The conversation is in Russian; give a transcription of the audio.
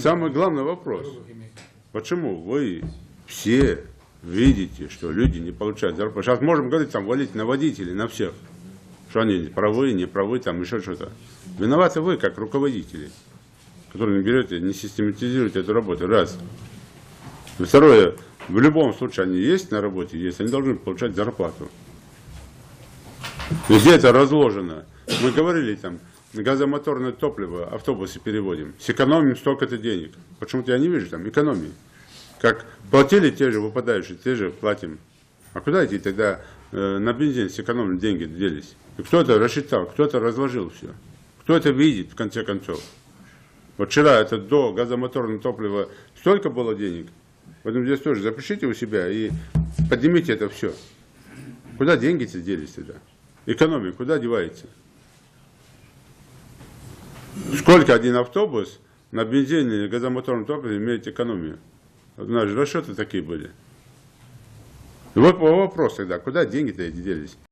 самый главный вопрос. Почему вы все видите, что люди не получают зарплату? Сейчас можем говорить, там, валить на водителей, на всех. Что они правы, не правы, там еще что-то. Виноваты вы, как руководители, которые не берете, не систематизируете эту работу. Раз. И второе. В любом случае они есть на работе, есть, они должны получать зарплату. Везде это разложено. Мы говорили там, газомоторное топливо, автобусы переводим. Сэкономим столько-то денег. Почему-то я не вижу там экономии. Как платили те же выпадающие, те же платим. А куда эти тогда на бензин сэкономленные деньги делись? И кто это рассчитал, кто это разложил все? Кто это видит в конце концов? Вот вчера это до газомоторного топлива столько было денег. Поэтому здесь тоже запишите у себя и поднимите это все. Куда деньги-то делись тогда? Экономия куда девается? Сколько один автобус на бензине и газомоторном топливе имеет экономию? Вот у нас же расчеты такие были. И вот вопрос тогда, куда деньги-то эти делись?